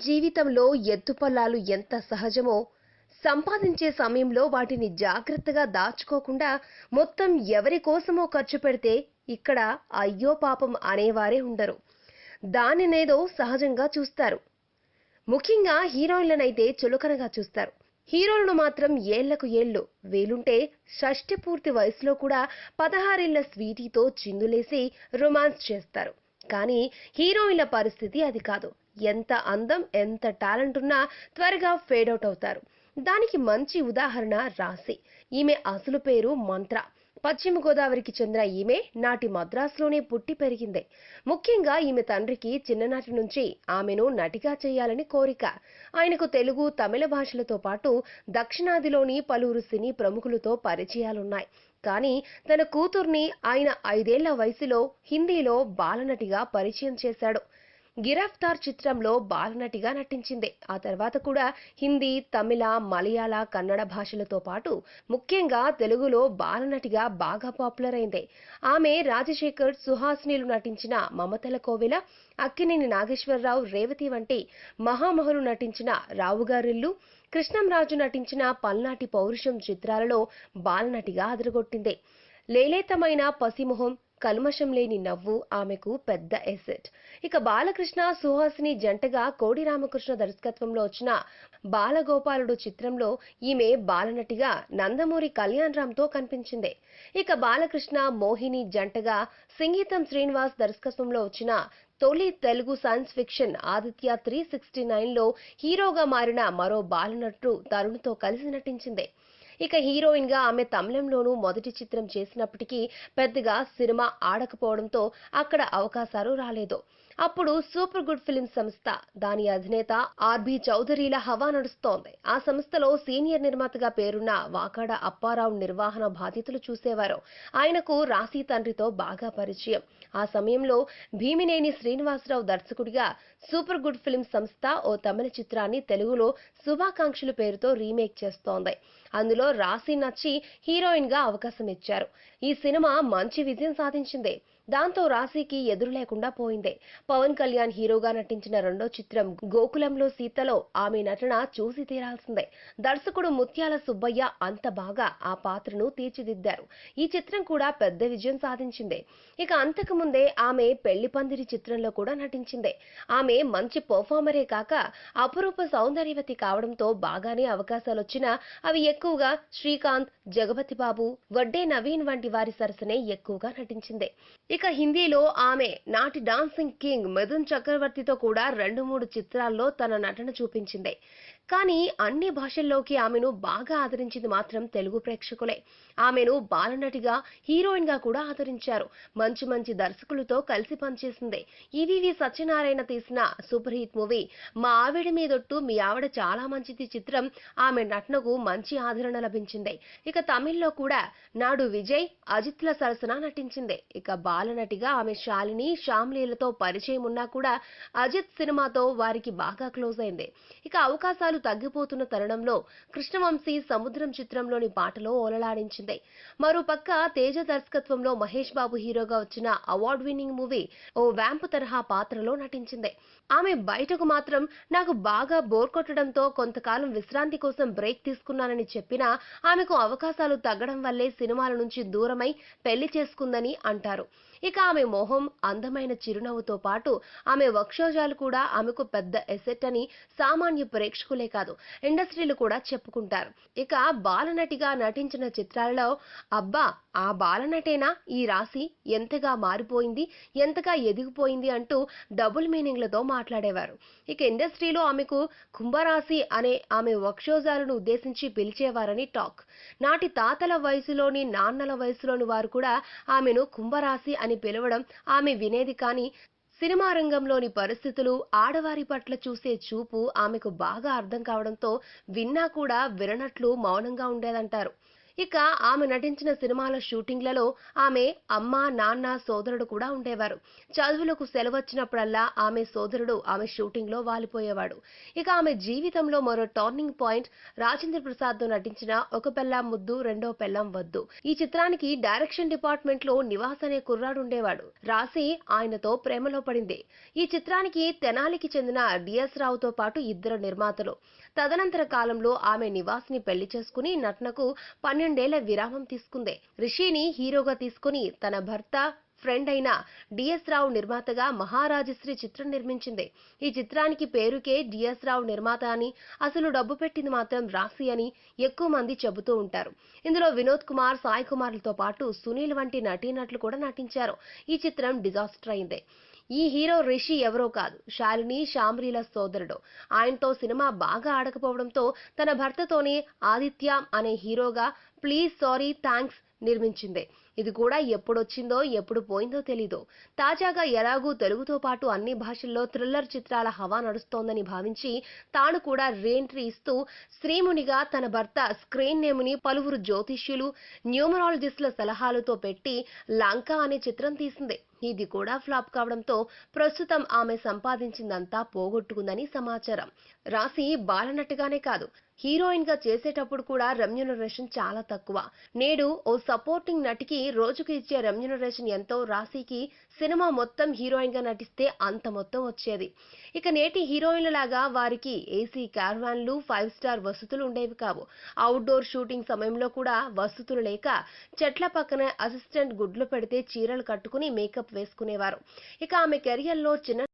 జీవితంలో ఎత్తుపల్లాలు ఎంత సహజమో, సంపాదించే సమయంలో వాటిని జాగ్రత్తగా దాచుకోకుండా మొత్తం ఎవరి కోసమో ఖర్చు పెడితే ఇక్కడ అయ్యో పాపం అనేవారే ఉండరు. దానినేదో సహజంగా చూస్తారు. ముఖ్యంగా హీరోయిన్లనైతే చులకనగా చూస్తారు. హీరోలను మాత్రం ఏళ్లకు ఏళ్లు, వీలుంటే షష్టి పూర్తి వయసులో కూడా 16 స్వీటీతో చిందులేసి రొమాన్స్ చేస్తారు. కానీ హీరోయిన్ల పరిస్థితి అది కాదు. ఎంత అందం, ఎంత టాలెంట్ ఉన్నా త్వరగా ఫేడ్ అవుట్ అవుతారు. దానికి మంచి ఉదాహరణ రాశి. ఈమె అసలు పేరు మంత్ర. పశ్చిమ గోదావరికి చెందిన ఈమె నాటి మద్రాసులోనే పుట్టి పెరిగింది. ముఖ్యంగా ఈమె తండ్రికి చిన్ననాటి నుంచి ఆమెను నటిగా చేయాలని కోరిక. ఆయనకు తెలుగు, తమిళ భాషలతో పాటు దక్షిణాదిలోని పలువురు సినీ ప్రముఖులతో పరిచయాలున్నాయి. కానీ తన కూతుర్ని ఆయన 5 ఏళ్ల వయసులో హిందీలో బాలనటిగా పరిచయం చేశాడు. గిరఫ్తార్ చిత్రంలో బాలనటిగా నటించింది. ఆ తర్వాత కూడా హిందీ, తమిళ, మలయాళ, కన్నడ భాషలతో పాటు ముఖ్యంగా తెలుగులో బాలనటిగా బాగా పాపులర్ అయింది. ఆమె రాజశేఖర్, సుహాసినిలు నటించిన మమతల కోవెల, అక్కినేని నాగేశ్వరరావు, రేవతి వంటి మహామహులు నటించిన రావుగారిల్లు, కృష్ణంరాజు నటించిన పల్నాటి పౌరుషం చిత్రాలలో బాలనటిగా అదరగొట్టింది. లేలేతమైన పసిమొహం, కల్మషం లేని నవ్వు ఆమెకు పెద్ద ఎసెట్. ఇక బాలకృష్ణ, సుహాసిని జంటగా కోడి రామకృష్ణ దర్శకత్వంలో వచ్చిన బాలగోపాలుడు చిత్రంలో ఈమె బాలనటిగా నందమూరి కళ్యాణరామ్తో కనిపించింది. ఇక బాలకృష్ణ, మోహిని జంటగా సంగీతం శ్రీనివాస్ దర్శకత్వంలో వచ్చిన తొలి తెలుగు సైన్స్ ఫిక్షన్ ఆదిత్య 369లో హీరోగా మారిన మరో బాలనటుడు తరుణ్తో కలిసి నటించింది. ఇక హీరోయిన్ గా ఆమె తమిళంలోనూ మొదటి చిత్రం చేసినప్పటికీ పెద్దగా సినిమా ఆడకపోవడంతో అక్కడ అవకాశాలు రాలేదు. అప్పుడు సూపర్ గుడ్ ఫిల్మ్ సంస్థ, దాని అధినేత ఆర్బి చౌదరిల హవా నడుస్తోంది. ఆ సంస్థలో సీనియర్ నిర్మాతగా పేరున్న వాకాడ అప్పారావు నిర్వహణ బాధ్యతలు చూసేవారు. ఆయనకు రాశి తండ్రితో బాగా పరిచయం. ఆ సమయంలో భీమినేని శ్రీనివాసరావు దర్శకుడిగా సూపర్ గుడ్ ఫిల్మ్ సంస్థ ఓ తమిళ చిత్రాన్ని తెలుగులో శుభాకాంక్షలు పేరుతో రీమేక్ చేస్తోంది. అందులో రాశి నచ్చి హీరోయిన్ గా అవకాశం ఇచ్చారు. ఈ సినిమా మంచి విజయం సాధించింది. దాంతో రాశికి ఎదురు లేకుండా పోయింది. పవన్ కళ్యాణ్ హీరోగా నటించిన రెండో చిత్రం గోకులంలో సీతలో ఆమె నటన చూసి తీరాల్సిందే. దర్శకుడు ముత్యాల సుబ్బయ్య అంత బాగా ఆ పాత్రను తీర్చిదిద్దారు. ఈ చిత్రం కూడా పెద్ద విజయం సాధించింది. ఇక అంతకు ముందే ఆమె పెళ్లి పందిరి చిత్రంలో కూడా నటించింది. ఆమె మంచి పర్ఫార్మరే కాక అపురూప సౌందర్యవతి కావడంతో బాగానే అవకాశాలొచ్చినా అవి ఎక్కువగా శ్రీకాంత్, జగపతి బాబు, వడ్డే నవీన్ వంటి వారి సరసనే ఎక్కువగా నటించింది. ఇక హిందీలో ఆమె నాటి డాన్సింగ్ కింగ్ మిథున్ చక్రవర్తితో కూడా 2-3 చిత్రాల్లో తన నటన చూపించింది. కానీ అన్ని భాషల్లోకి ఆమెను బాగా ఆదరించింది మాత్రం తెలుగు ప్రేక్షకులే. ఆమెను బాలనటిగా, హీరోయిన్ గా కూడా ఆదరించారు. మంచి మంచి దర్శకులతో కలిసి పనిచేసింది. ఈవీవి సత్యనారాయణ తీసిన సూపర్ హిట్ మూవీ మా ఆవిడ మీదొట్టు మీ ఆవిడ చాలా మంచిది చిత్రం ఆమె నటనకు మంచి ఆదరణ లభించింది. ఇక తమిళ్లో కూడా నాడు విజయ్, అజిత్ల సరసన నటించింది. ఇక బాలనటిగా ఆమె శాలిని, శ్యామ్లీలతో పరిచయం ఉన్నా కూడా అజిత్ సినిమాతో వారికి బాగా క్లోజ్ అయింది. ఇక అవకాశాలు తగ్గిపోతున్న తరుణంలో కృష్ణవంశీ సముద్రం చిత్రంలోని పాటలో ఓలలాడించింది. మరోపక్క తేజ దర్శకత్వంలో మహేష్ బాబు హీరోగా వచ్చిన అవార్డ్ విన్నింగ్ మూవీ ఓ వ్యాంపు తరహా పాత్రలో నటించింది. ఆమె బయటకు మాత్రం నాకు బాగా బోర్ కొట్టడంతో కొంతకాలం విశ్రాంతి కోసం బ్రేక్ తీసుకున్నానని చెప్పినా ఆమెకు అవకాశాలు తగ్గడం వల్లే సినిమాల నుంచి దూరమై పెళ్లి చేసుకుందని అంటారు. ఇక ఆమె మొహం, అందమైన చిరునవ్వుతో పాటు ఆమె వక్షోజాలు కూడా ఆమెకు పెద్ద ఎసెట్ అని సామాన్య ప్రేక్షకులే కాదు ఇండస్ట్రీలు కూడా చెప్పుకుంటారు. ఇక బాలనటిగా నటించిన చిత్రాలలో అబ్బా ఆ బాలనటేనా ఈ రాశి, ఎంతగా మారిపోయింది, ఎంతగా ఎదిగిపోయింది అంటూ డబుల్ మీనింగ్లతో మాట్లాడేవారు. ఇక ఇండస్ట్రీలో ఆమెకు కుంభరాశి అనే ఆమె వక్షోజాలను ఉద్దేశించి పిలిచేవారని టాక్. నాటి తాతల వయసులోని, నాన్నల వయసులోని వారు కూడా ఆమెను కుంభరాశి అని పిలవడం ఆమె వినేది. కానీ సినిమా రంగంలోని పరిస్థితులు, ఆడవారి పట్ల చూసే చూపు ఆమెకు బాగా అర్థం కావడంతో విన్నా కూడా విననట్లు మౌనంగా ఉండేదంటారు. ఇక ఆమె నటించిన సినిమాల షూటింగ్లలో ఆమె అమ్మ, నాన్న, సోదరుడు కూడా ఉండేవారు. చదువులకు సెలవొచ్చినప్పుడల్లా ఆమె సోదరుడు ఆమె షూటింగ్లో వాలిపోయేవాడు. ఇక ఆమె జీవితంలో మరో టర్నింగ్ పాయింట్ రాజేంద్ర ప్రసాద్ తో నటించిన ఒక పెళ్ళాం ముద్దు రెండో పెళ్ళాం వద్దు. ఈ చిత్రానికి డైరెక్షన్ డిపార్ట్మెంట్ లో నివాస్ అనే కుర్రాడు ఉండేవాడు. రాశి ఆయనతో ప్రేమలో పడింది. ఈ చిత్రానికి తెనాలికి చెందిన డిఎస్ రావుతో పాటు ఇద్దరు నిర్మాతలు. తదనంతర కాలంలో ఆమె నివాస్ ని పెళ్లి చేసుకుని నటనకు 12 ఏళ్ల విరామం తీసుకుంది. రిషిని హీరోగా తీసుకుని తన భర్త ఫ్రెండ్ అయిన డిఎస్ రావు నిర్మాతగా మహారాజశ్రీ చిత్రం నిర్మించింది. ఈ చిత్రానికి పేరుకే డిఎస్ రావు నిర్మాత అని, అసలు డబ్బు పెట్టింది మాత్రం రాశి అని ఎక్కువ మంది చెబుతూ ఉంటారు. ఇందులో వినోద్ కుమార్, సాయి కుమార్లతో పాటు సునీల్ వంటి నటీనటులు కూడా నటించారు. ఈ చిత్రం డిజాస్టర్ అయింది. ఈ హీరో రిషి ఎవరో కాదు, శాలిని శాంబ్రీల సోదరుడు. ఆయనతో సినిమా బాగా ఆడకపోవడంతో తన భర్తతోనే ఆదిత్య అనే హీరోగా ప్లీజ్ సారీ థ్యాంక్స్ నిర్మించింది. ఇది కూడా ఎప్పుడొచ్చిందో ఎప్పుడు పోయిందో తెలీదు. తాజాగా ఎలాగూ తెలుగుతో పాటు అన్ని భాషల్లో థ్రిల్లర్ చిత్రాల హవా నడుస్తోందని భావించి తాను కూడా రీఎంట్రీ ఇస్తూ శ్రీమునిగా తన భర్త స్క్రీన్ నేముని పలువురు జ్యోతిష్యులు, న్యూమరాలజిస్టుల సలహాలతో పెట్టి లంక అనే చిత్రం తీసింది. ఇది కూడా ఫ్లాప్ కావడంతో ప్రస్తుతం ఆమె సంపాదించిందంతా పోగొట్టుకుందని సమాచారం. రాశి బాలనట్టుగానే కాదు, హీరోయిన్ గా చేసేటప్పుడు కూడా రెమ్యూనరేషన్ చాలా తక్కువ. నేడు ఓ సపోర్టింగ్ నటికి రోజుకు ఇచ్చే రెమ్యూనరేషన్ ఎంతో రాశికి సినిమా మొత్తం హీరోయిన్ గా నటిస్తే అంత మొత్తం వచ్చేది. ఇక నేటి హీరోయిన్ల లాగా వారికి ఏసీ క్యారవాన్లు, 5 స్టార్ వసతులు ఉండేవి కావు. అవుట్డోర్ షూటింగ్ సమయంలో కూడా వసతులు లేక చెట్ల పక్కన అసిస్టెంట్ గుడ్లు పెడితే చీరలు కట్టుకుని మేకప్ వేసుకునేవారు. ఇక ఆమె కెరియర్ లో చిన్న